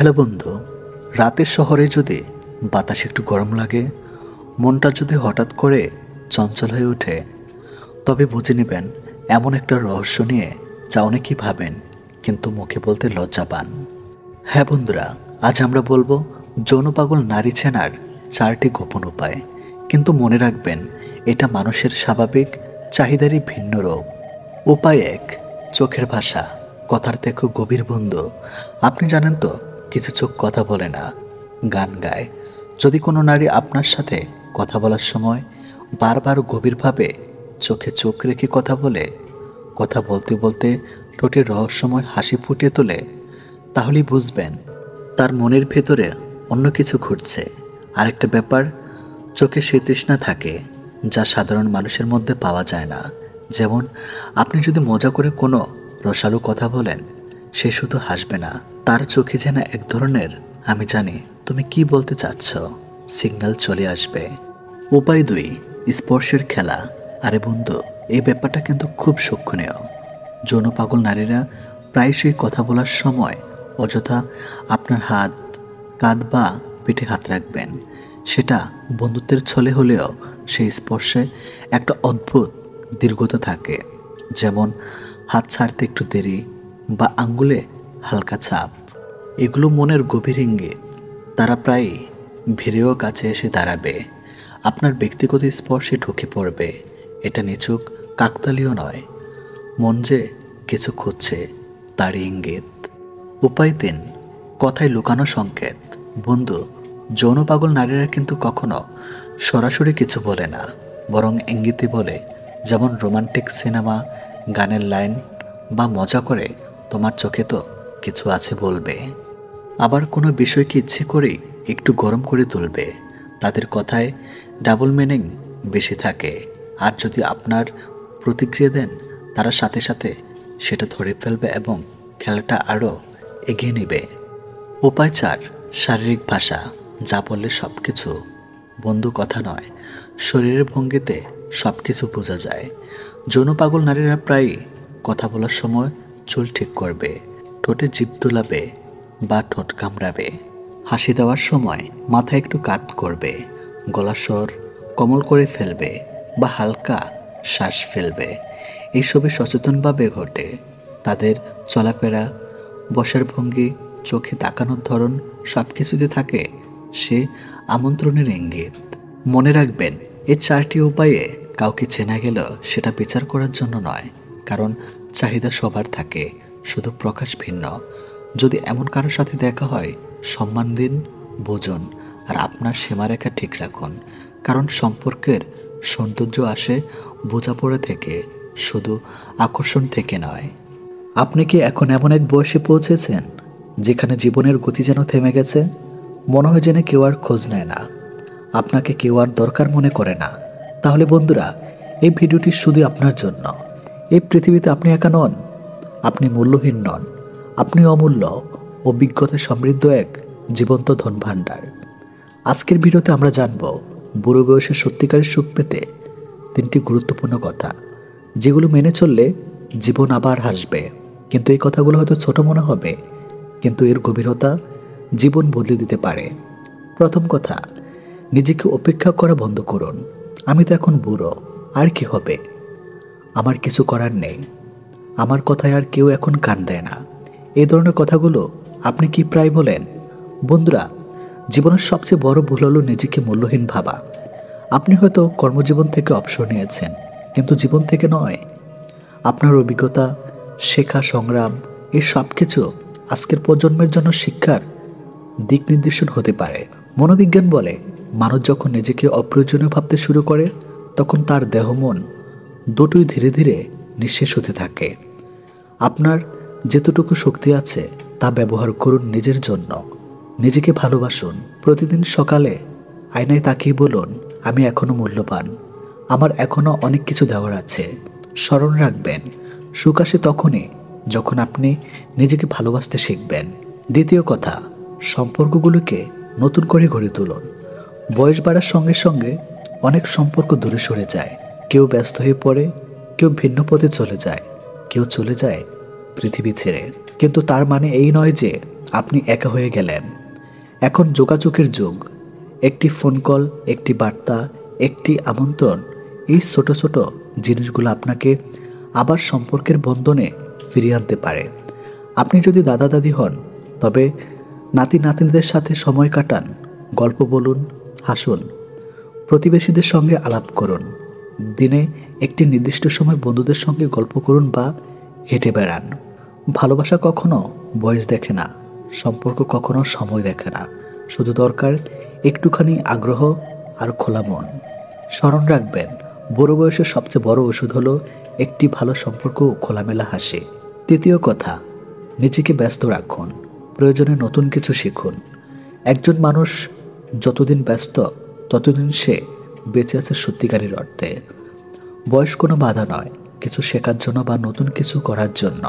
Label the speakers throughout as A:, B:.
A: Hello বন্ধু, রাতের শহরে যদি বাতাস একটু গরম লাগে, মনটা যদি হঠাৎ করে চঞ্চল হয়ে ওঠে, তবে বুঝে নেবেন এমন একটা রহস্য নিয়ে যা অনেকেই ভাবেন কিন্তু মুখে বলতে লজ্জা পান। হ্যাঁ বন্ধুরা, আজ আমরা বলবো যৌনপাগল নারী চেনার 4টি গোপন উপায়। কিন্তু মনে রাখবেন, এটা মানুষের স্বাভাবিক চাহিদারই ভিন্ন রূপ। উপায় 1, চোখের ভাষা কথার থেকে গভীর বন্ধু। আপনি জানেন তো, কিছু চোখ কথা বলে না, গান গায়। যদি কোনো নারী আপনার সাথে কথা বলার সময় বারবার গভীরভাবে চোখে চোখ রেখে কথা বলে, কথা বলতে বলতে ঠোঁটের রহস্যময় হাসি ফুটিয়ে তোলে, তাহলেই বুঝবেন তার মনের ভেতরে অন্য কিছু ঘটছে। আরেকটা ব্যাপার, চোখে সেই তৃষ্ণা থাকে যা সাধারণ মানুষের মধ্যে পাওয়া যায় না। যেমন আপনি যদি মজা করে কোনো রসালো কথা বলেন, সে শুধু হাসবে না, তার চোখে যেন এক ধরনের আমি জানি তুমি কি বলতে চাচ্ছ সিগন্যাল চলে আসবে। উপায় 2, স্পর্শের খেলা। আরে বন্ধু, এই ব্যাপারটা কিন্তু খুব সূক্ষ্মনীয়। যৌন পাগল নারীরা প্রায়শই কথা বলার সময় অযথা আপনার হাত, কাঁধ বা পিঠে হাত রাখবেন। সেটা বন্ধুত্বের ছলে হলেও সেই স্পর্শে একটা অদ্ভুত দীর্ঘতা থাকে। যেমন হাত ছাড়তে একটু দেরি বা আঙ্গুলে হালকা ছাপ। এগুলো মনের গভীর ইঙ্গিত। তারা প্রায়ই ভিড়েও কাছে এসে দাঁড়াবে, আপনার ব্যক্তিগত স্পর্শে ঢুকে পড়বে। এটা নিছক কাকতালীয় নয়, মন যে কিছু খুঁজছে তারই ইঙ্গিত। উপায় 3, কথায় লুকানো সংকেত। বন্ধু, যৌন পাগল নারীরা কিন্তু কখনো সরাসরি কিছু বলে না, বরং ইঙ্গিতে বলে। যেমন রোমান্টিক সিনেমা, গানের লাইন বা মজা করে তোমার চোখে তো কিছু আছে বলবে। আবার কোনো বিষয়কে ইচ্ছে করেই একটু গরম করে তুলবে। তাদের কথায় ডাবল মিনিং বেশি থাকে। আর যদি আপনার প্রতিক্রিয়া দেন, তারা সাথে সাথে সেটা ধরে ফেলবে এবং খেলাটা আরও এগিয়ে নেবে। উপায় 4, শারীরিক ভাষা। যা বললে সব কিছু বন্ধু কথা নয়, শরীরের ভঙ্গিতে সব কিছু বোঝা যায়। যৌন পাগল নারীরা প্রায়ই কথা বলার সময় চুল ঠিক করবে, ঠোঁটে জিভ দুলাবে বা ঠোঁট কামড়াবে। হাসি দেওয়ার সময় মাথায় একটু কাত করবে, গলার স্বর কোমল করে ফেলবে বা হালকা শ্বাস ফেলবে। এইসবে সচেতনভাবে ঘটে। তাদের চলাফেরা, বসার ভঙ্গি, চোখে তাকানোর ধরন সব কিছুতে থাকে সে আমন্ত্রণের ইঙ্গিত। মনে রাখবেন, এই 4টি উপায়ে কাউকে চেনা গেল সেটা বিচার করার জন্য নয়, কারণ চাহিদা সবার থাকে, শুধু প্রকাশ ভিন্ন। যদি এমন কারোর সাথে দেখা হয়, সম্মান দিন, বোঝুন, আর আপনার সীমারেখা ঠিক রাখুন। কারণ সম্পর্কের সৌন্দর্য আসে বোঝাপড়া থেকে, শুধু আকর্ষণ থেকে নয়। আপনি কি এখন এমন এক বয়সে পৌঁছেছেন যেখানে জীবনের গতি যেন থেমে গেছে? মনে হয় যেন কেউ আর খোঁজ নেয় না, আপনাকে কেউ আর দরকার মনে করে না? তাহলে বন্ধুরা, এই ভিডিওটি শুধু আপনার জন্য। এই পৃথিবীতে আপনি একা নন, আপনি মূল্যহীন নন, আপনি অমূল্য, অভিজ্ঞতা সমৃদ্ধ এক জীবন্ত ধনভাণ্ডার। আজকের ভিডিওতে আমরা জানব বুড়ো বয়সে সত্যিকারের সুখ পেতে 3টি গুরুত্বপূর্ণ কথা, যেগুলো মেনে চললে জীবন আবার হাসবে। কিন্তু এই কথাগুলো হয়তো ছোট মনে হবে, কিন্তু এর গভীরতা জীবন বদলে দিতে পারে। প্রথম কথা, নিজেকে উপেক্ষা করা বন্ধ করুন। আমি তো এখন বুড়ো, আর কি হবে, আমার কিছু করার নেই, আমার কথায় আর কেউ এখন কান দেয় না। এই ধরনের কথাগুলো আপনি কি প্রায় বলেন? বন্ধুরা, জীবনের সবচেয়ে বড় ভুল হলো নিজেকে মূল্যহীন ভাবা। আপনি হয়তো কর্মজীবন থেকে অবসর নিয়েছেন, কিন্তু জীবন থেকে নয়। আপনার অভিজ্ঞতা, শেখা, সংগ্রাম, এই সব কিছু আজকের প্রজন্মের জন্য শিক্ষার দিক নির্দেশন হতে পারে। মনোবিজ্ঞান বলে, মানুষ যখন নিজেকে অপ্রয়োজনীয় ভাবতে শুরু করে, তখন তার দেহ মন দুটোই ধীরে ধীরে নিঃশেষ হতে থাকে। আপনার যেতটুকু শক্তি আছে তা ব্যবহার করুন নিজের জন্য। নিজেকে ভালোবাসুন। প্রতিদিন সকালে আয়নায় তাকিয়ে বলুন, আমি এখনো মূল্যবান, আমার এখনো অনেক কিছু দেওয়ার আছে। স্মরণ রাখবেন, সুখ আসে তখনই যখন আপনি নিজেকে ভালোবাসতে শিখবেন। দ্বিতীয় কথা, সম্পর্কগুলোকে নতুন করে গড়ে তুলুন। বয়স বাড়ার সঙ্গে সঙ্গে অনেক সম্পর্ক দূরে সরে যায়। কেউ ব্যস্ত হয়ে পড়ে, কেউ ভিন্ন পথে চলে যায়, কেউ চলে যায় পৃথিবী ছেড়ে। কিন্তু তার মানে এই নয় যে আপনি একা হয়ে গেলেন। এখন যোগাযোগের যুগ। একটি ফোন কল, একটি বার্তা, একটি আমন্ত্রণ, এই ছোট ছোট জিনিসগুলো আপনাকে আবার সম্পর্কের বন্ধনে ফিরিয়ে আনতে পারে। আপনি যদি দাদা দাদি হন, তবে নাতি নাতনিদের সাথে সময় কাটান, গল্প বলুন, হাসুন, প্রতিবেশীদের সঙ্গে আলাপ করুন, দিনে একটি নির্দিষ্ট সময় বন্ধুদের সঙ্গে গল্প করুন বা হেঁটে বেড়ান। ভালোবাসা কখনো বয়স দেখে না, সম্পর্ক কখনো সময় দেখে না, শুধু দরকার একটুখানি আগ্রহ আর খোলা মন। স্মরণ রাখবেন, বড় বয়সের সবচেয়ে বড় ওষুধ হলো একটি ভালো সম্পর্ক ও খোলামেলা হাসি। তৃতীয় কথা, নিজেকে ব্যস্ত রাখুন, প্রয়োজনে নতুন কিছু শিখুন। একজন মানুষ যতদিন ব্যস্ত, ততদিন সে বেঁচে আছে সত্যিকারের অর্থে। বয়স কোনো বাধা নয়, কিছু শেখার জন্য বা নতুন কিছু করার জন্য।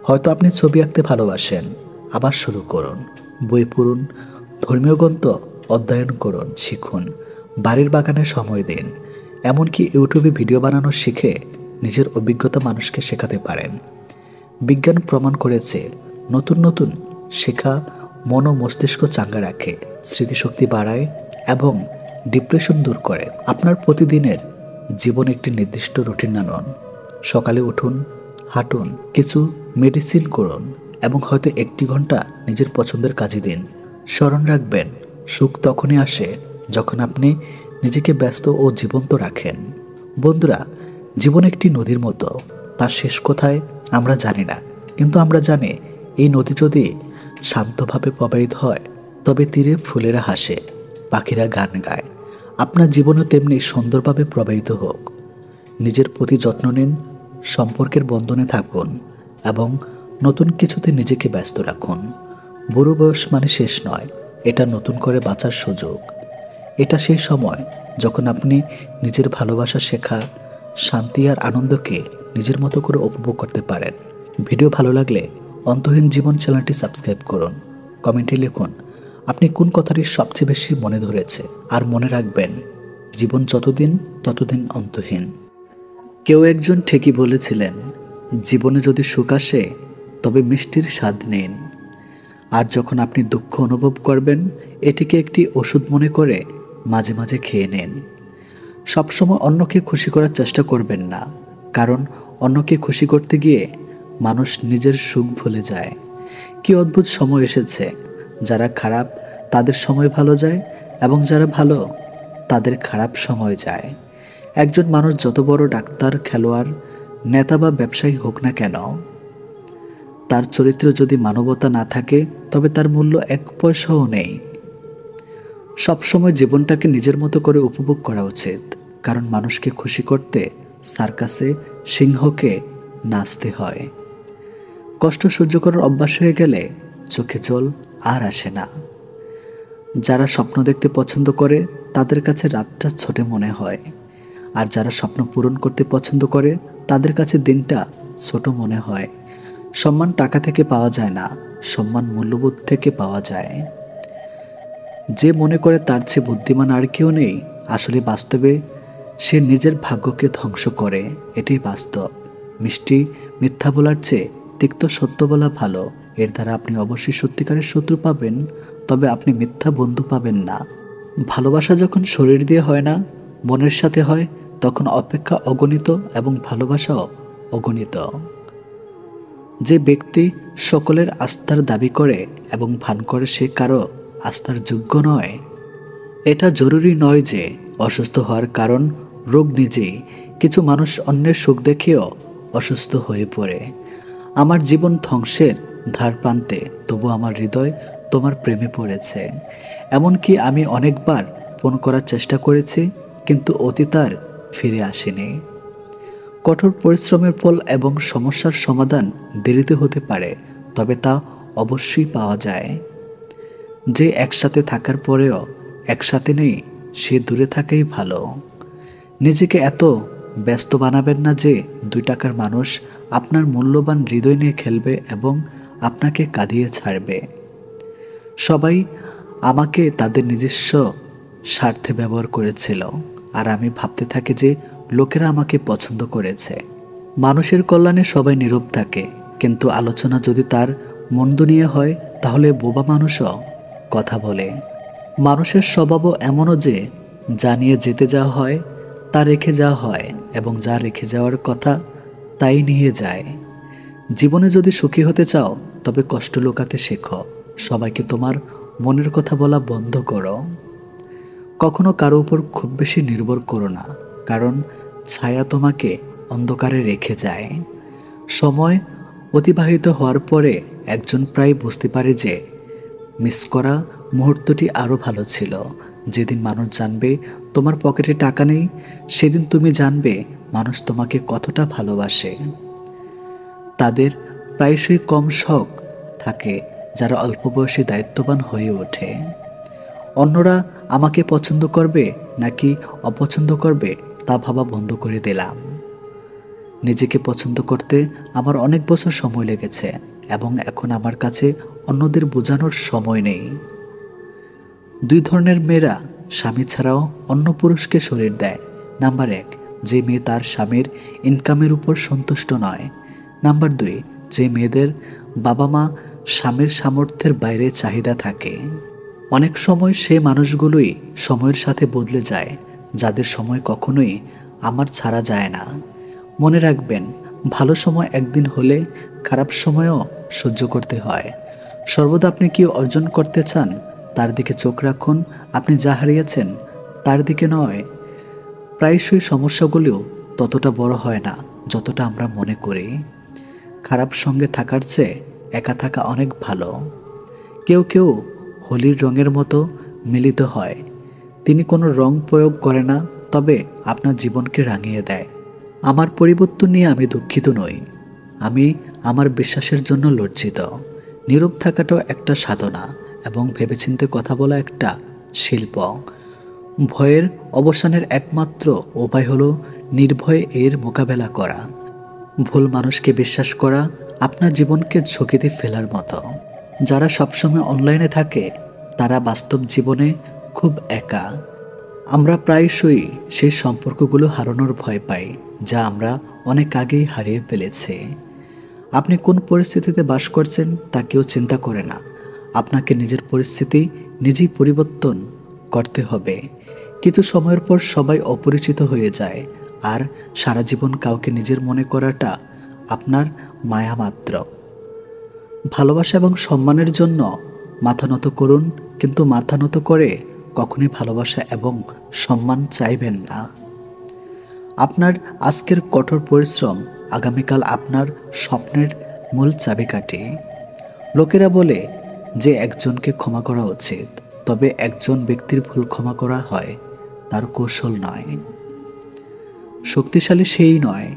A: হয়তো আপনি ছবি আঁকতে ভালোবাসেন, আবার শুরু করুন। বই পড়ুন, ধর্মীয় গ্রন্থ অধ্যয়ন করুন, শিখুন, বাড়ির বাগানে সময় দিন। এমনকি ইউটিউবে ভিডিও বানানো শিখে নিজের অভিজ্ঞতা মানুষকে শেখাতে পারেন। বিজ্ঞান প্রমাণ করেছে নতুন নতুন শেখা মন ও মস্তিষ্ক চাঙ্গা রাখে, স্মৃতিশক্তি বাড়ায় এবং ডিপ্রেশন দূর করে। আপনার প্রতিদিনের জীবন একটি নির্দিষ্ট রুটিন আনুন। সকালে উঠুন, হাঁটুন, কিছু মেডিসিন করুন এবং হয়তো 1 ঘন্টা নিজের পছন্দের কাজে দিন। স্মরণ রাখবেন, সুখ তখনই আসে যখন আপনি নিজেকে ব্যস্ত ও জীবন্ত রাখেন। বন্ধুরা, জীবন একটি নদীর মতো, তার শেষ কোথায় আমরা জানি না, কিন্তু আমরা জানি এই নদী যদি শান্তভাবে প্রবাহিত হয়, তবে তীরে ফুলেরা হাসে, পাখিরা গান গায়। আপনার জীবনও তেমনি সুন্দরভাবে প্রবাহিত হোক। নিজের প্রতি যত্ন নিন, সম্পর্কের বন্ধনে থাকুন এবং নতুন কিছুতে নিজেকে ব্যস্ত রাখুন। বুড়ো বয়স মানে শেষ নয়, এটা নতুন করে বাঁচার সুযোগ। এটা সেই সময় যখন আপনি নিজের ভালোবাসা শেখা, শান্তি আর আনন্দকে নিজের মতো করে উপভোগ করতে পারেন। ভিডিও ভালো লাগলে অন্তহীন জীবন চ্যানেলটি সাবস্ক্রাইব করুন। কমেন্টে লিখুন আপনি কোন কথাটি সবচেয়ে বেশি মনে ধরেছে। আর মনে রাখবেন, জীবন যতদিন ততদিন অন্তহীন। কেউ একজন ঠিকই বলেছিলেন, জীবনে যদি সুখ আসে তবে মিষ্টির স্বাদ নিন। আর যখন আপনি দুঃখ অনুভব করবেন, এটিকে একটি ওষুধ মনে করে মাঝে মাঝে খেয়ে নিন। সবসময় অন্যকে খুশি করার চেষ্টা করবেন না, কারণ অন্যকে খুশি করতে গিয়ে মানুষ নিজের সুখ ভুলে যায়। কি অদ্ভুত সময় এসেছে, যারা খারাপ তাদের সময় ভালো যায় এবং যারা ভালো তাদের খারাপ সময় যায়। একজন মানুষ যত বড় ডাক্তার, খেলোয়াড়, নেতা বা ব্যবসায়ী হোক না কেন, তার চরিত্রে যদি মানবতা না থাকে, তবে তার মূল্য 1 পয়সাও নেই। সবসময় জীবনটাকে নিজের মতো করে উপভোগ করা উচিত, কারণ মানুষকে খুশি করতে সার্কাসে সিংহকে নাচতে হয়। কষ্ট সহ্য করার অভ্যাস হয়ে গেলে চোখে জল আর আসে না। যারা স্বপ্ন দেখতে পছন্দ করে তাদের কাছে রাতটা ছোট মনে হয়, আর যারা স্বপ্ন পূরণ করতে পছন্দ করে তাদের কাছে দিনটা ছোট মনে হয়। সম্মান টাকা থেকে পাওয়া যায় না, সম্মান মূল্যবোধ থেকে পাওয়া যায়। যে মনে করে তার চেয়ে বুদ্ধিমান আর কেউ নেই, আসলে বাস্তবে সে নিজের ভাগ্যকে ধ্বংস করে। এটাই বাস্তব। মিষ্টি মিথ্যা বলার চেয়ে তিক্ত সত্য বলা ভালো। এর দ্বারা আপনি অবশ্যই সত্যিকারের শত্রু পাবেন, তবে আপনি মিথ্যা বন্ধু পাবেন না। ভালোবাসা যখন শরীর দিয়ে হয় না, মনের সাথে হয়, তখন অপেক্ষা অগণিত এবং ভালোবাসাও অগণিত। যে ব্যক্তি সকলের আস্থার দাবি করে এবং ভান করে সে কারো আস্থার যোগ্য নয়। এটা জরুরি নয় যে অসুস্থ হওয়ার কারণ রোগ নিজেই। কিছু মানুষ অন্যের সুখ দেখেও অসুস্থ হয়ে পড়ে। আমার জীবন ধ্বংসের ধার প্রান্তে, তবু আমার হৃদয় তোমার প্রেমে পড়েছে। এমনকি আমি অনেকবার ফোন করার চেষ্টা করেছি, কিন্তু অতীত আর ফিরে আসেনি। কঠোর পরিশ্রমের ফল এবং সমস্যার সমাধান দেরিতে হতে পারে, তবে তা অবশ্যই পাওয়া যায়। যে একসাথে থাকার পরেও একসাথে নেই, সে দূরে থাকাই ভালো। নিজেকে এত ব্যস্ত বানাবেন না যে 2 টাকার মানুষ আপনার মূল্যবান হৃদয় নিয়ে খেলবে এবং আপনাকে কাঁদিয়ে ছাড়বে। সবাই আমাকে তাদের নিজস্ব স্বার্থে ব্যবহার করেছিল, আর আমি ভাবতে থাকি যে লোকেরা আমাকে পছন্দ করেছে। মানুষের কল্যাণে সবাই নীরব থাকে, কিন্তু আলোচনা যদি তার মন্দ নিয়ে হয়, তাহলে বোবা মানুষও কথা বলে। মানুষের স্বভাবও এমনও যে যা নিয়ে যেতে যাওয়া হয় তা রেখে যাওয়া হয়, এবং যা রেখে যাওয়ার কথা তাই নিয়ে যায়। জীবনে যদি সুখী হতে চাও তবে কষ্ট লুকাতে শেখো। সবাইকে তোমার মনের কথা বলা বন্ধ করো। কখনো কারো উপর খুব বেশি নির্ভর করো না, কারণ ছায়া তোমাকে অন্ধকারে রেখে যায়। সময় অতিবাহিত হওয়ার পরে একজন প্রায় বুঝতে পারে যে মিস করা মুহূর্তটি আরও ভালো ছিল। যেদিন মানুষ জানবে তোমার পকেটে টাকা নেই, সেদিন তুমি জানবে মানুষ তোমাকে কতটা ভালোবাসে। তাদের প্রায়শই কম শখ থাকে যারা অল্প বয়সে দায়িত্ববান হয়ে ওঠে। অন্যরা আমাকে পছন্দ করবে নাকি অপছন্দ করবে তা ভাবা বন্ধ করে দিলাম। নিজেকে পছন্দ করতে আমার অনেক বছর সময় লেগেছে, এবং এখন আমার কাছে অন্যদের বোঝানোর সময় নেই। 2 ধরনের মেয়েরা স্বামী ছাড়াও অন্য পুরুষকে শরীর দেয়। নাম্বার 1, যে মেয়ে তার স্বামীর ইনকামের উপর সন্তুষ্ট নয়। নাম্বার 2, যে মেয়েদের বাবা মা স্বামীর সামর্থ্যের বাইরে চাহিদা থাকে। অনেক সময় সে মানুষগুলোই সময়ের সাথে বদলে যায়, যাদের সময় কখনোই আমার ছাড়া যায় না। মনে রাখবেন, ভালো সময় একদিন হলে খারাপ সময়ও সহ্য করতে হয়। সর্বদা আপনি কি অর্জন করতে চান তার দিকে চোখ রাখুন, আপনি যা হারিয়েছেন তার দিকে নয়। প্রায়শই সমস্যাগুলিও ততটা বড় হয় না যতটা আমরা মনে করি। খারাপ সঙ্গে থাকার চেয়ে একা থাকা অনেক ভালো। কেউ কেউ হোলির রঙের মতো মিলিত হয়। তিনি কোনো রং প্রয়োগ করে না, তবে আপনার জীবনকে রাঙিয়ে দেয়। আমার পরিবর্তন নিয়ে আমি দুঃখিত নই, আমি আমার বিশ্বাসের জন্য লজ্জিত। নীরব থাকাটাও একটা সাধনা, এবং ভেবেচিন্তে কথা বলা একটা শিল্প। ভয়ের অবসানের একমাত্র উপায় হলো নির্ভয়ে এর মোকাবেলা করা। ভুল মানুষকে বিশ্বাস করা আপনার জীবনকে ঝুঁকিতে ফেলার মতো। যারা সবসময় অনলাইনে থাকে তারা বাস্তব জীবনে খুব একা। আমরা প্রায়শই সেই সম্পর্কগুলো হারানোর ভয় পাই যা আমরা অনেক আগেই হারিয়ে ফেলেছি। আপনি কোন পরিস্থিতিতে বাস করছেন তা কেউ চিন্তা করে না। আপনাকে নিজের পরিস্থিতি নিজেই পরিবর্তন করতে হবে। কিছু সময়ের পর সবাই অপরিচিত হয়ে যায়, আর সারা জীবন কাউকে নিজের মনে করাটা আপনার মায়া মাত্র। ভালোবাসা এবং সম্মানের জন্য মাথা নত করুন, কিন্তু মাথা নত করে কখনোই ভালোবাসা এবং সম্মান চাইবেন না। আপনার আজকের কঠোর পরিশ্রম আগামীকাল আপনার স্বপ্নের মূল চাবিকাঠি। লোকেরা বলে যে একজনকে ক্ষমা করা উচিত, তবে একজন ব্যক্তির ভুল ক্ষমা করা হয় তার কৌশল নয়। শক্তিশালী সেই নয়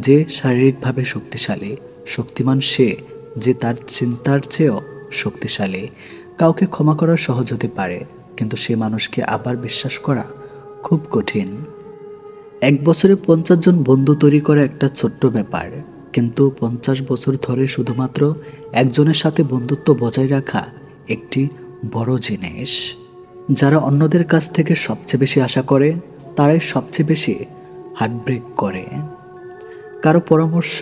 A: যে শারীরিকভাবে শক্তিশালী, শক্তিমান সে যে তার চিন্তার চেয়েও শক্তিশালী। কাউকে ক্ষমা করা সহজ হতে পারে, কিন্তু সে মানুষকে আবার বিশ্বাস করা খুব কঠিন। 1 বছরে 50 জন বন্ধু তৈরি করা একটা ছোট্ট ব্যাপার, কিন্তু 50 বছর ধরে শুধুমাত্র একজনের সাথে বন্ধুত্ব বজায় রাখা একটি বড় জিনিস। যারা অন্যদের কাছ থেকে সবচেয়ে বেশি আশা করে তারাই সবচেয়ে বেশি হার্টব্রেক করে। কারো পরামর্শ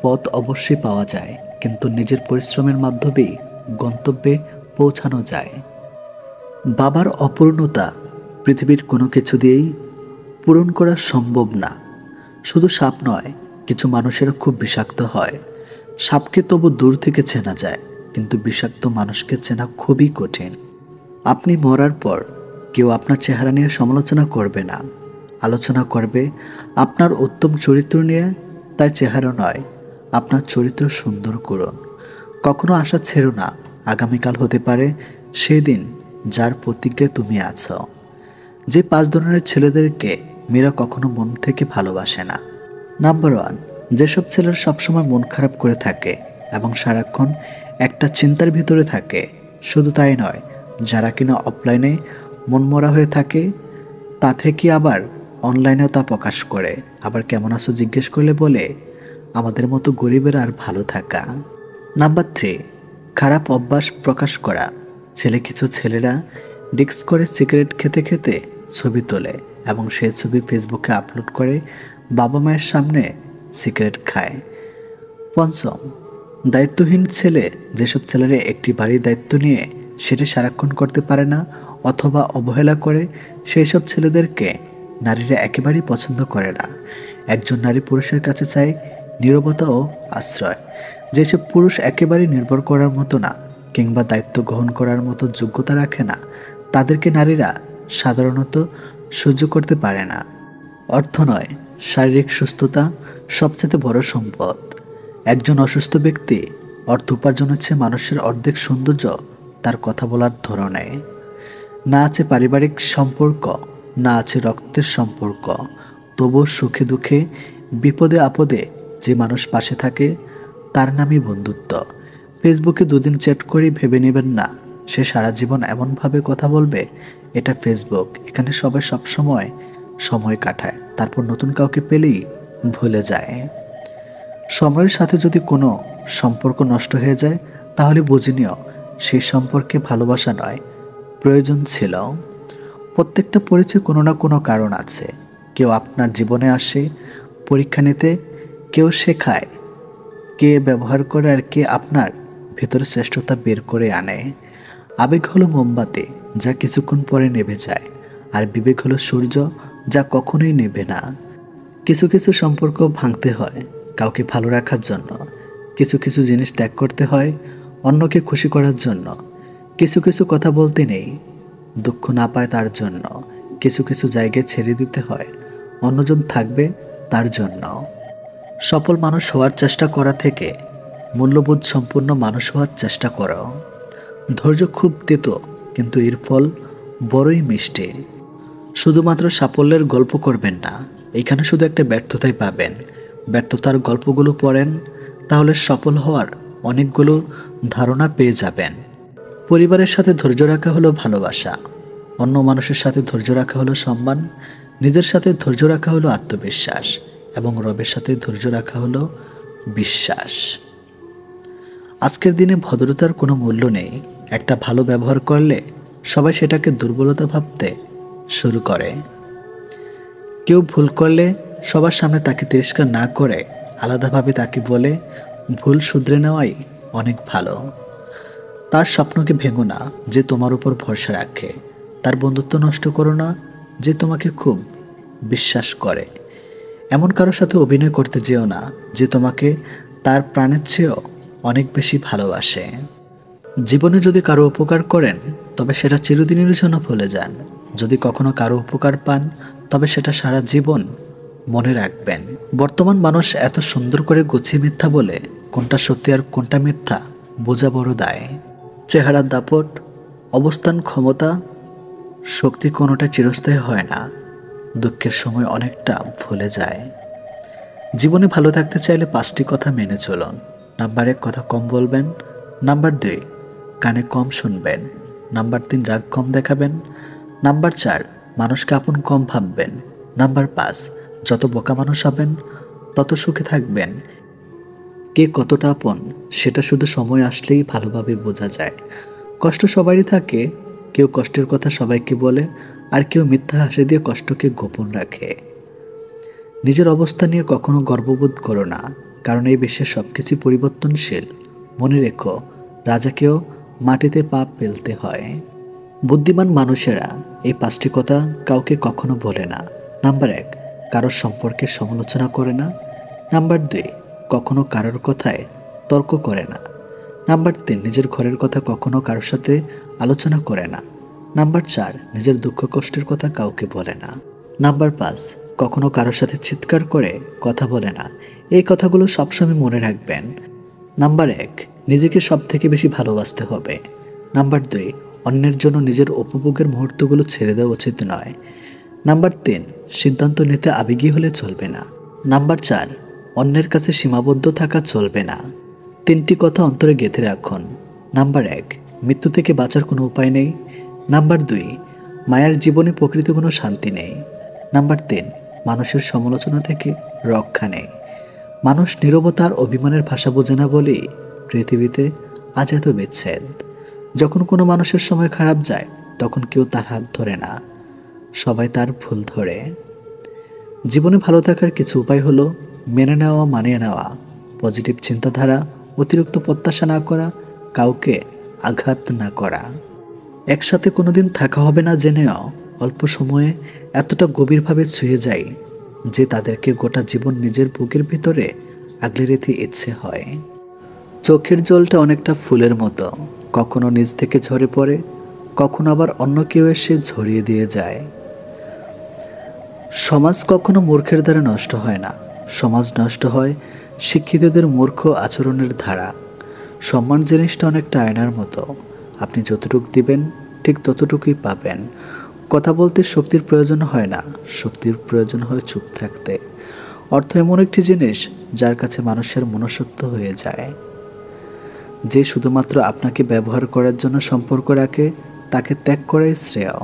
A: পথ অবশ্যই পাওয়া যায়, কিন্তু নিজের পরিশ্রমের মাধ্যমেই গন্তব্যে পৌঁছানো যায়। বাবার অপূর্ণতা পৃথিবীর কোনো কিছু দিয়েই পূরণ করা সম্ভব না। শুধু সাপ নয়, কিছু মানুষেরা খুব বিষাক্ত হয়। সাপকে তবু দূর থেকে চেনা যায়, কিন্তু বিষাক্ত মানুষকে চেনা খুবই কঠিন। আপনি মরার পর কেউ আপনার চেহারা নিয়ে সমালোচনা করবে না, আলোচনা করবে আপনার উত্তম চরিত্র নিয়ে। তাই চেহারা নয়, আপনার চরিত্র সুন্দর করুন। কখনো আশা ছেড়ো না, আগামীকাল হতে পারে সেদিন যার প্রতিজ্ঞায় তুমি আছো। যে 5 ধরনের ছেলেদেরকে মেয়েরা কখনো মন থেকে ভালোবাসে না। নাম্বার 1, যেসব ছেলেরা সবসময় মন খারাপ করে থাকে এবং সারাক্ষণ একটা চিন্তার ভিতরে থাকে। শুধু তাই নয়, যারা কিনা অফলাইনে মনমরা হয়ে থাকে তা থেকে আবার অনলাইনেও তা প্রকাশ করে। আবার কেমন আছো জিজ্ঞেস করলে বলে আমাদের মতো গরিবের আর ভালো থাকা। নাম্বার 3, খারাপ অভ্যাস প্রকাশ করা। কিছু ছেলেরা ডিক্স করে সিগারেট খেতে খেতে ছবি তোলে এবং সেই ছবি ফেসবুকে আপলোড করে বাবা মায়ের সামনে সিগারেট খায়। 5, দায়িত্বহীন ছেলে, যেসব ছেলেরা একটি বাড়ির দায়িত্ব নিয়ে সেটি সারাক্ষণ করতে পারে না অথবা অবহেলা করে, সেই সব ছেলেদেরকে নারীরা একেবারেই পছন্দ করে না। একজন নারী পুরুষের কাছে চায় নীরবতা ও আশ্রয়। যেসব পুরুষ একেবারেই নির্ভর করার মতো না কিংবা দায়িত্ব গ্রহণ করার মতো যোগ্যতা রাখে না, তাদেরকে নারীরা সাধারণত সহ্য করতে পারে না। অর্থ নয়, শারীরিক সুস্থতা সবচেয়ে বড় সম্পদ। একজন অসুস্থ ব্যক্তি অর্থ উপার্জনের চেয়ে মানুষের অর্ধেক সৌন্দর্য তার কথা বলার ধরনে। না আছে পারিবারিক সম্পর্ক, না আছে রক্তের সম্পর্ক, তবুও সুখে দুঃখে বিপদে আপদে যে মানুষ পাশে থাকে তার নামই বন্ধুত্ব। ফেসবুকে দুদিন চ্যাট করে ভেবে নেবেন না সে সারা জীবন এমনভাবে কথা বলবে। এটা ফেসবুক, এখানে সবাই সবসময় সময় কাটায়, তারপর নতুন কাউকে পেলেই ভুলে যায়। সময়ের সাথে যদি কোনো সম্পর্ক নষ্ট হয়ে যায় তাহলে বুঝে নিও সেই সম্পর্কে ভালোবাসা নয়, প্রয়োজন ছিল। প্রত্যেকটা পরিচয় কোনো না কোনো কারণ আছে। কেউ আপনার জীবনে আসে পরীক্ষা নিতে, কেউ শেখায়, কে ব্যবহার করে, আর কে আপনার ভেতরে শ্রেষ্ঠতা বের করে আনে। আবেগ হলো মোমবাতি, যা কিছুক্ষণ পরে নেভে যায়, আর বিবেক হলো সূর্য, যা কখনোই নেভে না। কিছু কিছু সম্পর্ক ভাঙতে হয় কাউকে ভালো রাখার জন্য, কিছু কিছু জিনিস ত্যাগ করতে হয় অন্যকে খুশি করার জন্য, কিছু কিছু কথা বলতে নেই দুঃখ না পায় তার জন্য, কিছু কিছু জায়গায় ছেড়ে দিতে হয় অন্যজন থাকবে তার জন্য। সফল মানুষ হওয়ার চেষ্টা করা থেকে মূল্যবোধ সম্পূর্ণ মানুষ হওয়ার চেষ্টা করো। ধৈর্য খুব তেতো, কিন্তু এর ফল বড়ই মিষ্টি। শুধুমাত্র সাফল্যের গল্প করবেন না, এখানে শুধু একটা ব্যর্থতাই পাবেন। ব্যর্থতার গল্পগুলো পড়েন, তাহলে সফল হওয়ার অনেকগুলো ধারণা পেয়ে যাবেন। পরিবারের সাথে ধৈর্য রাখা হলো ভালোবাসা, অন্য মানুষের সাথে ধৈর্য রাখা হলো সম্মান, নিজের সাথে ধৈর্য রাখা হলো আত্মবিশ্বাস, এবং রবের সাথে ধৈর্য রাখা হলো বিশ্বাস। আজকের দিনে ভদ্রতার কোনো মূল্য নেই। একটা ভালো ব্যবহার করলে সবাই সেটাকে দুর্বলতা ভাবতে শুরু করে। কেউ ভুল করলে সবার সামনে তাকে তিরস্কার না করে আলাদাভাবে তাকে বলে ভুল শুধরে নেওয়াই অনেক ভালো। তার স্বপ্নকে ভেঙো না যে তোমার উপর ভরসা রাখে, তার বন্ধুত্ব নষ্ট করো না যে তোমাকে খুব বিশ্বাস করে। এমন কারোর সাথে অভিনয় করতে যেও না যে তোমাকে তার প্রাণের চেয়েও অনেক বেশি ভালোবাসে। জীবনে যদি কারো উপকার করেন তবে সেটা চিরদিনের জন্য ভুলে যান। যদি কখনো কারো উপকার পান তবে সেটা সারা জীবন মনে রাখবেন। বর্তমান মানুষ এত সুন্দর করে গুছিয়ে মিথ্যা বলে কোনটা সত্যি আর কোনটা মিথ্যা বোঝা বড় দায়। চেহারার দাপট, অবস্থান, ক্ষমতা, শক্তি কোনোটা চিরস্থায়ী হয় না। দুঃখের সময় অনেকটা ভুলে যায়। জীবনে ভালো থাকতে চাইলে 5টি কথা মেনে চলুন। নাম্বার 1, কথা কম বলবেন। নাম্বার 2, কানে কম শুনবেন। নাম্বার 3, রাগ কম দেখাবেন। নাম্বার 4, মানুষকে আপন কম ভাববেন। নাম্বার 5, যত বোকা মানুষ হবেন তত সুখে থাকবেন। কে কতটা আপন সেটা শুধু সময় আসলেই ভালোভাবে বোঝা যায়। কষ্ট সবারই থাকে, কেউ কষ্টের কথা সবাইকে বলে, আর কেউ মিথ্যা হাসি দিয়ে কষ্টকে গোপন রাখে। নিজের অবস্থা নিয়ে কখনো গর্ববোধ করো না, কারণ এই বিশ্বে সবকিছু পরিবর্তনশীল। মনে রেখো, রাজাকেও মাটিতে পা ফেলতে হয়। বুদ্ধিমান মানুষেরা এই 5টি কথা কাউকে কখনো বলে না। নাম্বার 1, কারোর সম্পর্কে সমালোচনা করে না। নাম্বার 2, কখনো কারোর কথায় তর্ক করে না। নাম্বার 3, নিজের ঘরের কথা কখনো কারোর সাথে আলোচনা করে না। নাম্বার 4, নিজের দুঃখ কষ্টের কথা কাউকে বলে না। নাম্বার 5, কখনো কারোর সাথে চিৎকার করে কথা বলে না। এই কথাগুলো সবসময় মনে রাখবেন। নাম্বার 1, নিজেকে সব থেকে বেশি ভালোবাসতে হবে। নাম্বার 2, অন্যের জন্য নিজের উপভোগের মুহূর্তগুলো ছেড়ে দেওয়া উচিত নয়। নাম্বার 3, সিদ্ধান্ত নিতে আবেগী হলে চলবে না। নাম্বার 4, অন্যের কাছে সীমাবদ্ধ থাকা চলবে না। 3টি কথা অন্তরে গেঁথে রাখুন। নাম্বার 1, মৃত্যু থেকে বাঁচার কোনো উপায় নেই। নাম্বার 2, মায়ের জীবনে প্রকৃত কোনো শান্তি নেই। নাম্বার 3, মানুষের সমালোচনা থেকে রক্ষা নেই। মানুষ নীরবতার অভিমানের ভাষা বোঝে না বলেই পৃথিবীতে আজ এত বিচ্ছেদ। যখন কোনো মানুষের সময় খারাপ যায় তখন কেউ তার হাত ধরে না, সবাই তার ভুল ধরে। জীবনে ভালো থাকার কিছু উপায় হলো মেনে নেওয়া, মানিয়ে নেওয়া, পজিটিভ চিন্তাধারা, অতিরিক্ত প্রত্যাশা না করা, কাউকে আঘাত না করা। একসাথে কোনোদিন থাকা হবে না জেনেও অল্প সময়ে এতটা গভীরভাবে ছুঁয়ে যায় যে তাদেরকে গোটা জীবন নিজের বুকের ভিতরে আগলে রেখে ইচ্ছে হয়। চোখের জলটা অনেকটা ফুলের মতো, কখনো নিজ থেকে ঝরে পড়ে, কখনো আবার অন্য কেউ এসে ঝরিয়ে দিয়ে যায়। সমাজ কখনো মূর্খের দ্বারা নষ্ট হয় না, সমাজ নষ্ট হয় শিক্ষিতদের মূর্খ আচরণের ধারা। সম্মান জিনিসটা অনেকটা আয়নার মতো, আপনি যতটুকু দিবেন ঠিক ততটুকুই পাবেন। কথা বলতে শক্তির প্রয়োজন হয় না, শক্তির প্রয়োজন হয় চুপ থাকতে। অর্থ এমন একটি জিনিস যার কাছে মানুষের মনুষ্যত্ব হয়ে যায়। যে শুধুমাত্র আপনাকে ব্যবহার করার জন্য সম্পর্ক রাখে তাকে ত্যাগ করাই শ্রেয়।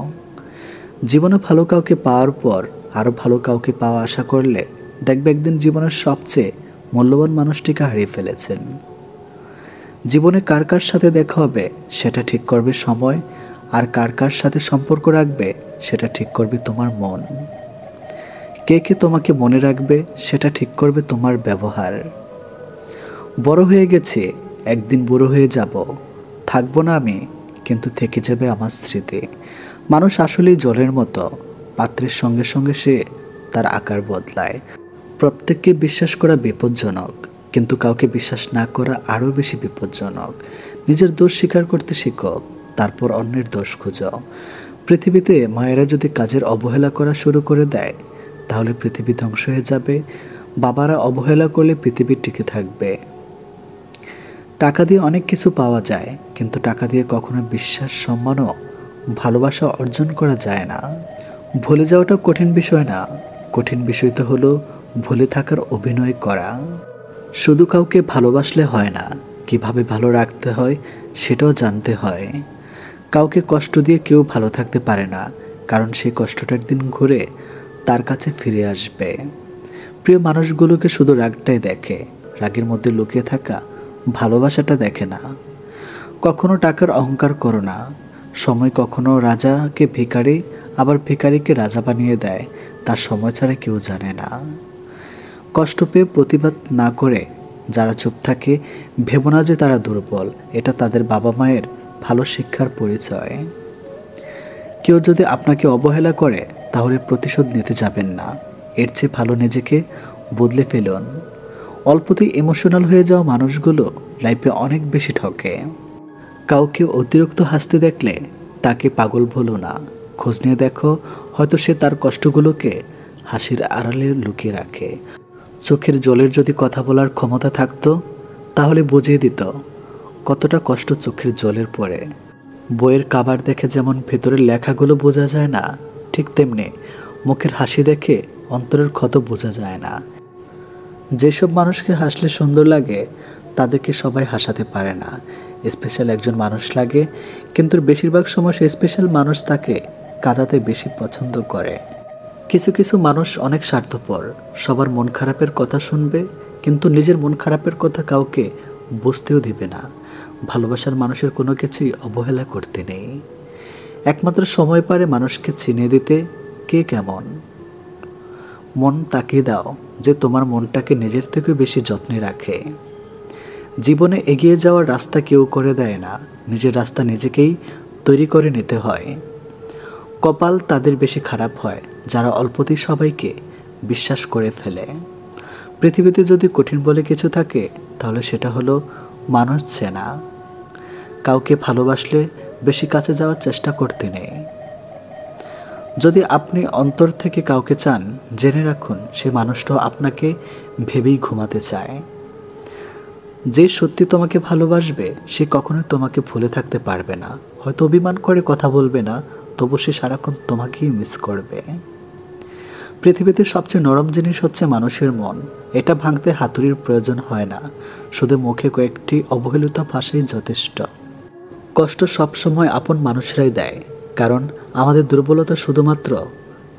A: জীবনে ভালো কাউকে পাওয়ার পর আরও ভালো কাউকে পাওয়া আশা করলে দেখবে একদিন জীবনের সবচেয়ে মূল্যবান মানুষটিকে হারিয়ে ফেলেছেন। জীবনে কার কার সাথে দেখা হবে সেটা ঠিক করবে সময়, আর কার কার সাথে সম্পর্ক রাখবে সেটা ঠিক করবে তোমার মন। কে কে তোমাকে মনে রাখবে সেটা ঠিক করবে তোমার ব্যবহার। বড় হয়ে গেছে, একদিন বুড়ো হয়ে যাব, থাকবো না আমি, কিন্তু থেকে যাবে আমার স্মৃতি। মানুষ আসলেই জলের মতো, পাত্রের সঙ্গে সঙ্গে সে তার আকার বদলায়। প্রত্যেককে বিশ্বাস করা বিপজ্জনক, কিন্তু কাউকে বিশ্বাস না করা আরও বেশি বিপজ্জনক। নিজের দোষ স্বীকার করতে শিখো, তারপর অন্যের দোষ খুঁজো। পৃথিবীতে মায়েরা যদি কাজের অবহেলা করা শুরু করে দেয় তাহলে পৃথিবী ধ্বংস হয়ে যাবে। বাবারা অবহেলা করলে পৃথিবী টিকে থাকবে। টাকা দিয়ে অনেক কিছু পাওয়া যায়, কিন্তু টাকা দিয়ে কখনো বিশ্বাস, সম্মান ও ভালোবাসা অর্জন করা যায় না। ভুলে যাওয়াটা কঠিন বিষয় না, কঠিন বিষয় তো হলো ভুলে থাকার অভিনয় করা। শুধু কাউকে ভালোবাসলে হয় না, কিভাবে ভালো রাখতে হয় সেটাও জানতে হয়। কাউকে কষ্ট দিয়ে কেউ ভালো থাকতে পারে না, কারণ সেই কষ্টটা একদিন ঘুরে তার কাছে ফিরে আসবে। প্রিয় মানুষগুলোকে শুধু রাগটাই দেখে, রাগের মধ্যে লুকিয়ে থাকা ভালোবাসাটা দেখে না। কখনো টাকার অহংকার করো না। সময় কখনো রাজাকে ভিখারি, আবার ভিখারিকে রাজা বানিয়ে দেয়, তার সময় ছাড়া কেউ জানে না। কষ্ট পেয়ে প্রতিবাদ না করে যারা চুপ থাকে, ভেবো না যে তারা দুর্বল, এটা তাদের বাবা মায়ের ভালো শিক্ষার পরিচয়। কেউ যদি আপনাকে অবহেলা করে তাহলে প্রতিশোধ নিতে যাবেন না, এর চেয়ে ভালো নিজেকে বদলে ফেলুন। অল্পতেই ইমোশনাল হয়ে যাওয়া মানুষগুলো লাইফে অনেক বেশি ঠকে। কাউকে অতিরিক্ত হাসতে দেখলে তাকে পাগল বলো না, খোঁজ নিয়ে দেখো, হয়তো সে তার কষ্টগুলোকে হাসির আড়ালে লুকিয়ে রাখে। চোখের জলের যদি কথা বলার ক্ষমতা থাকতো তাহলে বুঝিয়ে দিত কতটা কষ্ট চোখের জলের পরে। বইয়ের কাভার দেখে যেমন ভেতরের লেখাগুলো বোঝা যায় না, ঠিক তেমনি মুখের হাসি দেখে অন্তরের ক্ষত বোঝা যায় না। যেসব মানুষকে হাসলে সুন্দর লাগে তাদেরকে সবাই হাসাতে পারে না। স্পেশাল একজন মানুষ লাগে, কিন্তু বেশিরভাগ সময় সে স্পেশাল মানুষ তাকে কাঁদাতে বেশি পছন্দ করে। কিছু কিছু মানুষ অনেক স্বার্থপর, সবার মন খারাপের কথা শুনবে কিন্তু নিজের মন খারাপের কথা কাউকে বুঝতেও দিবে না। ভালোবাসার মানুষের কোনো কিছুই অবহেলা করতে নেই। একমাত্র সময় পারে মানুষকে চিনে দিতে কে কেমন। মন তাকে দাও যে তোমার মনটাকে নিজের থেকে বেশি যত্নে রাখে। জীবনে এগিয়ে যাওয়ার রাস্তা কেউ করে দেয় না, নিজের রাস্তা নিজেকেই তৈরি করে নিতে হয়। কপাল তাদের বেশি খারাপ হয় যারা অল্পতেই সবাইকে বিশ্বাস করে ফেলে। পৃথিবীতে যদি কঠিন বলে কিছু থাকে তাহলে সেটা হলো মানুষ চেনা। কাউকে ভালোবাসলে বেশি কাছে যাওয়ার চেষ্টা করতে নেই। যদি আপনি অন্তর থেকে কাউকে চান, জেনে রাখুন সে মানুষটাও আপনাকে ভেবেই ঘুমাতে চায়। যে সত্যি তোমাকে ভালোবাসবে সে কখনোই তোমাকে ভুলে থাকতে পারবে না। হয়তো অভিমান করে কথা বলবে না, তবু সে সারাক্ষণ তোমাকেই মিস করবে। পৃথিবীতে সবচেয়ে নরম জিনিস হচ্ছে মানুষের মন। এটা ভাঙতে হাতুড়ির প্রয়োজন হয় না, শুধু মুখে কয়েকটি অবহেলিত ভাষাই যথেষ্ট। কষ্ট সবসময় আপন মানুষরাই দেয়, কারণ আমাদের দুর্বলতা শুধুমাত্র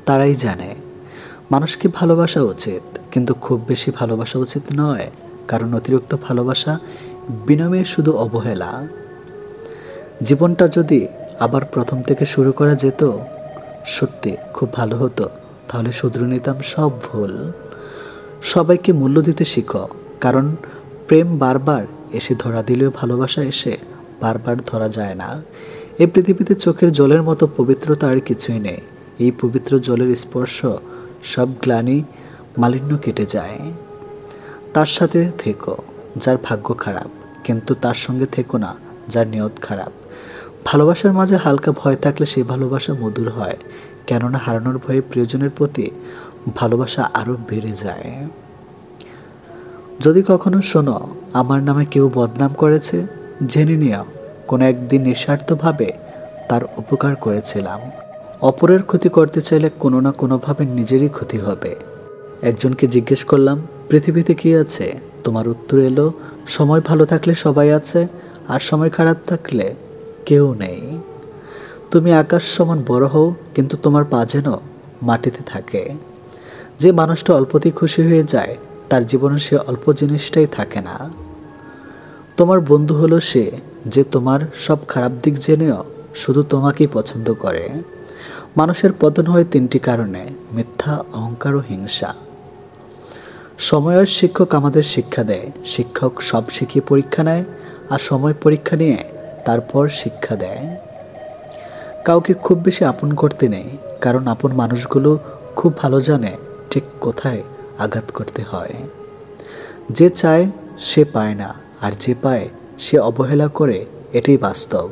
A: তারাই জানে। মানুষকে ভালোবাসা উচিত, কিন্তু খুব বেশি ভালোবাসা উচিত নয়, কারণ অতিরিক্ত ভালোবাসা বিনিময়ে শুধু অবহেলা। জীবনটা যদি আবার প্রথম থেকে শুরু করা যেত, সত্যি খুব ভালো হতো। তাহলে শুধরে নিতাম সব ভুল। সবাইকে মূল্য দিতে শিখো, কারণ প্রেম বারবার এসে ধরা দিলেও ভালোবাসা এসে বারবার ধরা যায় না। এই পৃথিবীতে চোখের জলের মতো পবিত্রতা আর কিছুই নেই। এই পবিত্র জলের স্পর্শ সব গ্লানি মালিন্য কেটে যায়। তার সাথে থেকো যার ভাগ্য খারাপ, কিন্তু তার সঙ্গে থেকো না যার নিয়ত খারাপ। ভালোবাসার মাঝে হালকা ভয় থাকলে সেই ভালোবাসা মধুর হয়, কেননা হারানোর ভয়ে প্রিয়জনের প্রতি ভালোবাসা আরও বেড়ে যায়। যদি কখনো শোনো আমার নামে কেউ বদনাম করেছে, জেনে নিও কোনো একদিন নিঃস্বার্থভাবে তার উপকার করেছিলাম। অপরের ক্ষতি করতে চাইলে কোনো না কোনোভাবে নিজেরই ক্ষতি হবে। একজনকে জিজ্ঞেস করলাম, পৃথিবীতে কি আছে? তোমার উত্তর এলো, সময় ভালো থাকলে সবাই আছে, আর সময় খারাপ থাকলে কেউ নেই। তুমি আকাশ সমান বড় হও, কিন্তু তোমার পা যেন মাটিতে থাকে। যে মানুষটা অল্পতেই খুশি হয়ে যায়, তার জীবনে সে অল্প জিনিসটাই থাকে না। তোমার বন্ধু হলো সে যে তোমার সব খারাপ দিক জেনেও শুধু তোমাকেই পছন্দ করে। মানুষের পতন হয় তিনটি কারণে: মিথ্যা, অহংকার ও হিংসা। সময়ের শিক্ষক আমাদের শিক্ষা দেয়। শিক্ষক সব শিখিয়ে পরীক্ষা নেয়, আর সময় পরীক্ষা নিয়ে তারপর শিক্ষা দেয়। কাউকে খুব বেশি আপন করতে নেই, কারণ আপন মানুষগুলো খুব ভালো জানে ঠিক কোথায় আঘাত করতে হয়। যে চায় সে পায় না, আর যে পায় সে অবহেলা করে, এটাই বাস্তব।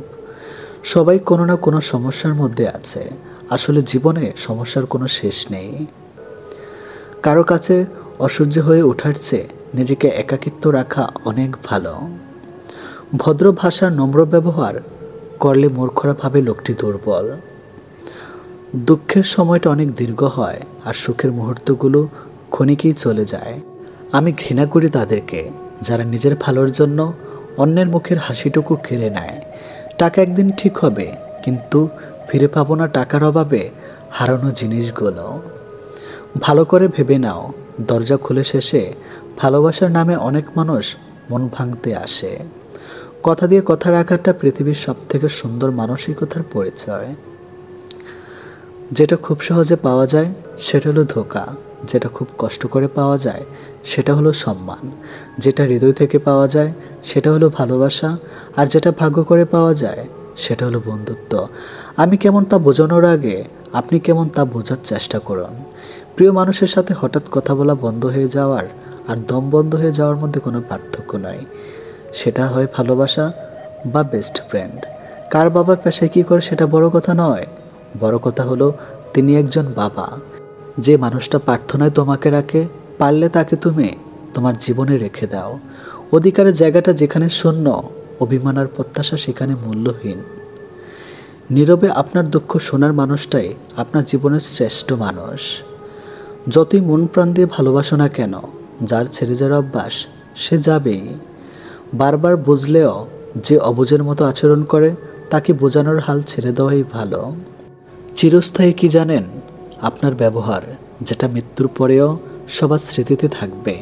A: সবাই কোনো না কোনো সমস্যার মধ্যে আছে। আসলে জীবনে সমস্যার কোনো শেষ নেই। কারো কাছে অসহ্য হয়ে ওঠার চেয়ে নিজেকে একাকিত্ব রাখা অনেক ভালো। ভদ্র ভাষার নম্র ব্যবহার করলে মূর্খরা ভাবে লোকটি দুর্বল। দুঃখের সময়টা অনেক দীর্ঘ হয়, আর সুখের মুহূর্তগুলো ক্ষণিকেই চলে যায়। আমি ঘৃণা করি তাদেরকে যারা নিজের ভালোর জন্য অন্যের মুখের হাসিটুকু কেড়ে নেয়। টাকা একদিন ঠিক হবে, কিন্তু ফিরে পাবো না টাকার অভাবে হারানো জিনিসগুলো। ভালো করে ভেবে নাও, দরজা খুলে শেষে ভালোবাসার নামে অনেক মানুষ মন ভাঙতে আসে। কথা দিয়ে কথা রাখাটা পৃথিবীর সবথেকে সুন্দর মানসিকতার পরিচয়। যেটা খুব সহজে পাওয়া যায় সেটা হলো ধোঁকা, যেটা খুব কষ্ট করে পাওয়া যায় সেটা হলো সম্মান, যেটা হৃদয় থেকে পাওয়া যায় সেটা হলো ভালোবাসা, আর যেটা ভাগ্য করে পাওয়া যায় সেটা হলো বন্ধুত্ব। আমি কেমন তা বোঝানোর আগে আপনি কেমন তা বোঝার চেষ্টা করুন। প্রিয় মানুষের সাথে হঠাৎ কথা বলা বন্ধ হয়ে যাওয়ার আর দম বন্ধ হয়ে যাওয়ার মধ্যে কোনো পার্থক্য নয়। সেটা হয় ভালোবাসা বা বেস্ট ফ্রেন্ড। কার বাবা পেশায় কী করে সেটা বড় কথা নয়, বড় কথা হলো তিনি একজন বাবা। যে মানুষটা প্রার্থনায় তোমাকে রাখে, পারলে তাকে তুমি তোমার জীবনে রেখে দাও। অধিকারের জায়গাটা যেখানে শূন্য, অভিমান আর প্রত্যাশা সেখানে মূল্যহীন। নীরবে আপনার দুঃখ শোনার মানুষটাই আপনার জীবনের শ্রেষ্ঠ মানুষ। যতই মন প্রাণ দিয়ে ভালোবাসো না কেন, যার ছেড়ে যাওয়ার অভ্যাস সে যাবেই। বারবার বুঝলেও যে অবুঝের মতো আচরণ করে, তাকে বোঝানোর হাল ছেড়ে দেওয়াই ভালো। চিরস্থায়ী কি জানেন? আপনার ব্যবহার, যেটা মৃত্যুর পরেও সবার স্মৃতিতে থাকবে।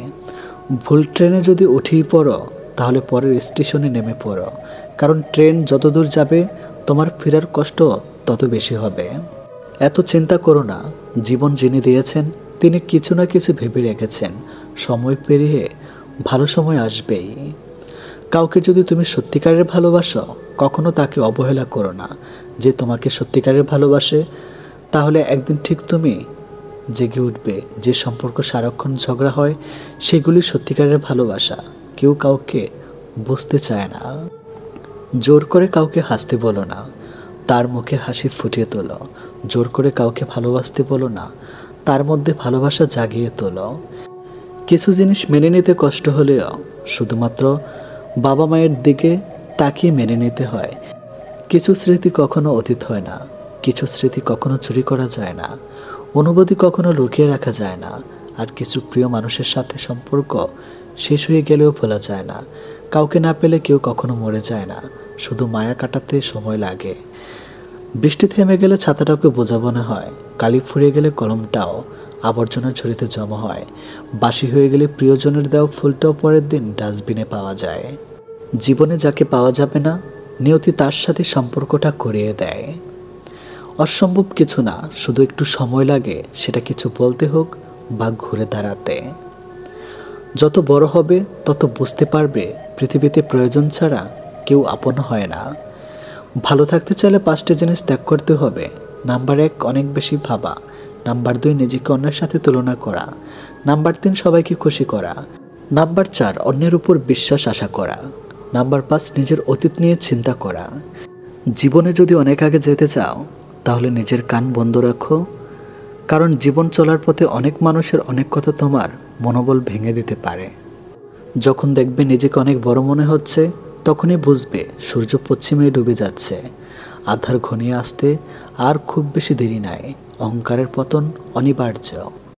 A: ভুল ট্রেনে যদি উঠেই পড়ো, তাহলে পরের স্টেশনে নেমে পড়ো, কারণ ট্রেন যত দূর যাবে তোমার ফেরার কষ্ট তত বেশি হবে। এত চিন্তা করো না, জীবন যিনি দিয়েছেন তিনি কিছু না কিছু ভেবে রেখেছেন। সময় পেরিয়ে ভালো সময় আসবেই। কাউকে যদি তুমি সত্যিকারের ভালোবাসো, কখনো তাকে অবহেলা করো না। যে তোমাকে সত্যিকারের ভালোবাসে, তাহলে একদিন ঠিক তুমি জেগে উঠবে। যে সম্পর্ক সারাক্ষণ ঝগড়া হয়, সেগুলি সত্যিকারের ভালোবাসা। কেউ কাউকে বুঝতে চায় না। জোর করে কাউকে হাসতে বলো না, তার মুখে হাসি ফুটিয়ে তোলো। জোর করে কাউকে ভালোবাসতে বলো না, তার মধ্যে ভালোবাসা জাগিয়ে তোলো। কিছু জিনিস মেনে নিতে কষ্ট হলেও শুধুমাত্র বাবা মায়ের দিকে তাকিয়ে মেনে নিতে হয়। কিছু স্মৃতি কখনো অতীত হয় না, কিছু স্মৃতি কখনো চুরি করা যায় না, অনুভূতি কখনো লুকিয়ে রাখা যায় না। আর কিছু প্রিয় মানুষের সাথে সম্পর্ক শেষ হয়ে গেলেও ভোলা যায় না। কাউকে না পেলে কেউ কখনো মরে যায় না, শুধু মায়া কাটাতে সময় লাগে। বৃষ্টি থেমে গেলে ছাতাটাকে বোঝা মনে হয়, কালি ফুরিয়ে গেলে কলমটাও আবর্জনা ঝুড়িতে জমা হয়। বাসি হয়ে গেলে প্রিয়জনের দেওয়া ফুলটাও পরের দিন ডাস্টবিনে পাওয়া যায়। জীবনে যাকে পাওয়া যাবে না, নিয়তি তার সাথে সম্পর্কটা করিয়ে দেয়। অসম্ভব কিছু না, শুধু একটু সময় লাগে সেটা কিছু বলতে হোক বা ঘুরে দাঁড়াতে। যত বড় হবে তত বুঝতে পারবে পৃথিবীতে প্রয়োজন ছাড়া কেউ আপন হয় না। ভালো থাকতে চাইলে 5টি জিনিস ত্যাগ করতে হবে। নাম্বার 1, অনেক বেশি ভাবা। নাম্বার 2, নিজেকে অন্যের সাথে তুলনা করা। নাম্বার 3, সবাইকে খুশি করা। নাম্বার 4, অন্যের উপর বিশ্বাস আশা করা। নাম্বার 5, নিজের অতীত নিয়ে চিন্তা করা। জীবনে যদি অনেক আগে যেতে চাও তাহলে নিজের কান বন্ধ রাখো, কারণ জীবন চলার পথে অনেক মানুষের অনেক কথা তোমার মনোবল ভেঙে দিতে পারে। যখন দেখবে নিজেকে অনেক বড় মনে হচ্ছে, তখনই বুঝবে সূর্য পশ্চিমে ডুবে যাচ্ছে। আধার ঘনিয়ে আসতে আর খুব বেশি দেরি নাই। অহংকারের পতন অনিবার্য।